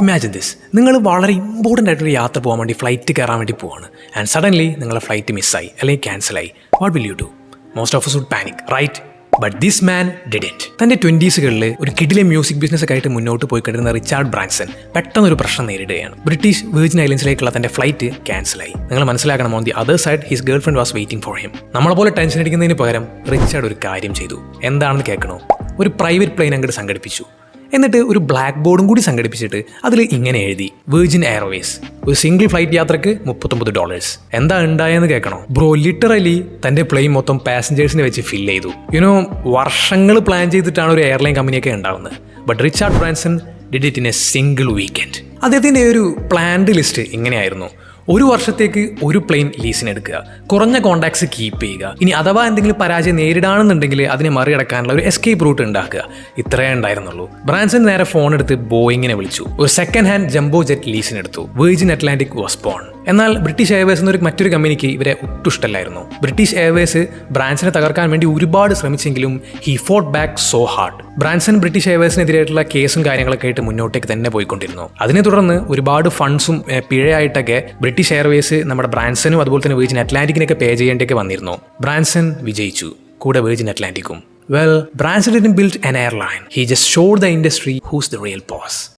Imagine this, നിങ്ങൾ വളരെ important ആയിട്ടൊരു യാത്ര പോകാൻ വേണ്ടി ഫ്ലൈറ്റ് കയറാൻ വേണ്ടി പോവാണ് ആൻഡ് സഡൻലി നിങ്ങളുടെ ഫ്ലൈറ്റ് മിസ്സായി അല്ലെങ്കിൽ ക്യാൻസലായി. What will you do? Most of us would panic, right? But this man didn't. തൻ്റെ 20s ഒരു കിഡിലെ മ്യൂസിക് ബിസിനസ് ഒക്കെ ആയിട്ട് മുന്നോട്ട് പോയിക്കൊണ്ടിരുന്ന റിച്ചാർഡ് ബ്രാൻസൺ പെട്ടെന്നൊരു പ്രശ്നം നേരിടുകയാണ്. ബ്രിട്ടീഷ് വെർജിൻ ഐലൻഡ്സിലേക്കുള്ള തൻ്റെ ഫ്ലൈറ്റ് ക്യാൻസലായി. നിങ്ങൾ മനസ്സിലാക്കണം, on the other side his girl friend was waiting for him. നമ്മളെപ്പോലെ ടെൻഷൻ അടിക്കുന്നതിന് പകരം റിച്ചാർഡ് ഒരു കാര്യം ചെയ്തു. എന്താണെന്ന് കേൾക്കണോ? ഒരു പ്രൈവറ്റ് പ്ലെയിൻ അങ്ങോട്ട് സംഘടിപ്പിച്ചു. എന്നിട്ട് ഒരു ബ്ലാക്ക് ബോർഡും കൂടി സംഘടിപ്പിച്ചിട്ട് അതിൽ ഇങ്ങനെ എഴുതി, വെർജിൻ എയർവേസ്, ഒരു സിംഗിൾ ഫ്ലൈറ്റ് യാത്രക്ക് $39. എന്താ ഉണ്ടായെന്ന് കേൾക്കണോ? ബ്രോ ലിറ്ററലി തൻ്റെ പ്ലെയിൻ മൊത്തം പാസഞ്ചേഴ്സിനെ വെച്ച് ഫില്ല് ചെയ്തു. വർഷങ്ങൾ പ്ലാൻ ചെയ്തിട്ടാണ് ഒരു എയർലൈൻ കമ്പനിയൊക്കെ ഉണ്ടാവുന്നത്. But Richard Branson did it in A single weekend. അദ്ദേഹത്തിൻ്റെ ഒരു പ്ലാൻഡ് ലിസ്റ്റ് ഇങ്ങനെയായിരുന്നു: ഒരു വർഷത്തേക്ക് ഒരു പ്ലെയിൻ ലീസിനെടുക്കുക, കുറഞ്ഞ കോണ്ടാക്ട്സ് കീപ്പ് ചെയ്യുക, ഇനി അഥവാ എന്തെങ്കിലും പരാജയം നേരിടാണെന്നുണ്ടെങ്കിൽ അതിനെ മറികടക്കാനുള്ള ഒരു എസ്കേപ്പ് റൂട്ട് ഉണ്ടാക്കുക. ഇത്രയേ ഉണ്ടായിരുന്നുള്ളൂ. ബ്രാൻസൺ നേരെ ഫോൺ എടുത്ത് ബോയിങ്ങിനെ വിളിച്ചു. ഒരു സെക്കൻഡ് ഹാൻഡ് ജംബോ ജെറ്റ് ലീസിനെടുത്തു. Virgin Atlantic was born. എന്നാൽ ബ്രിട്ടീഷ് എയർവേസ് എന്നൊരു മറ്റൊരു കമ്പനിക്ക് ഇവരെ ഒട്ടും ഇഷ്ടമല്ലായിരുന്നു. ബ്രിട്ടീഷ് എയർവേസ് ബ്രാൻസനെ തകർക്കാൻ വേണ്ടി ഒരുപാട് ശ്രമിച്ചെങ്കിലും he fought back so hard. Branson British എയർവേസിനെതിരായിട്ടുള്ള കേസും കാര്യങ്ങളൊക്കെ ആയിട്ട് മുന്നോട്ടേക്ക് തന്നെ പോയിക്കൊണ്ടിരുന്നു. അതിനെ തുടർന്ന് ഒരുപാട് ഫണ്ട്സും പിഴയായിട്ടൊക്കെ ബ്രിട്ടീഷ് എയർവേസ് നമ്മുടെ ബ്രാൻസനും അതുപോലെ തന്നെ വെർജിൻ അറ്റ്ലാന്റിക്കിനൊക്കെ പേ ചെയ്യേണ്ടിയൊക്കെ വന്നിരുന്നു. ബ്രാൻസൺ വിജയിച്ചു, കൂടെ virgin അറ്റ്ലാന്റിക്കും. Well, Branson didn't build an airline. He just showed the industry who's the real boss.